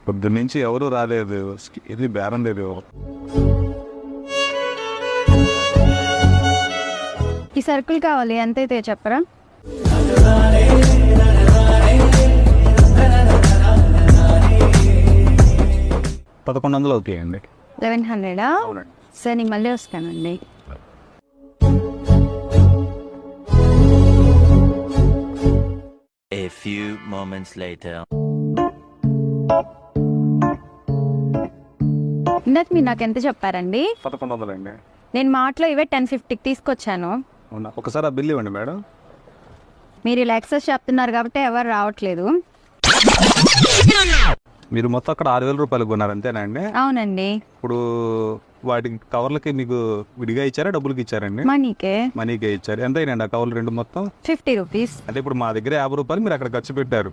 పొద్దున్న నుంచి ఎవరు రాలేదు, ఇది బేరం లేదు. ఈ సరుకులు కావాలి, ఎంతైతే చెప్పరా? 1100 అవుతాయండి. 1100? అవునండి. సరే నేను మళ్ళీ వస్తానండి. A few moments later. ఇందాక మీరు నాకు ఎంత చెప్పారండి? 1100 అండి. నేను మాటలో ఇవే 1050కి తీసుకొచ్చాను. అవునా, ఒకసారి ఆ బిల్ ఇవ్వండి మేడం. మీరు ఇలా ఎక్సెస్ చెప్తున్నారు కాబట్టి ఎవరు రావట్లేదు. మీరు మొత్తం అక్కడ 6000 రూపాయలు కొన్నారు అంతేనా అండి? అవునండి. ఇప్పుడు వాటి కవర్లకి మీకు విడిగా ఇచ్చారా, డబ్బులకి ఇచ్చారండి? మనీకే ఇచ్చారు. ఎంత అయినండి ఆ కవర్లు రెండు మొత్తం? 50 రూపీస్. అంటే ఇప్పుడు మా దగ్గర 50 రూపాయలు మీరు అక్కడ ఖర్చు పెట్టారు.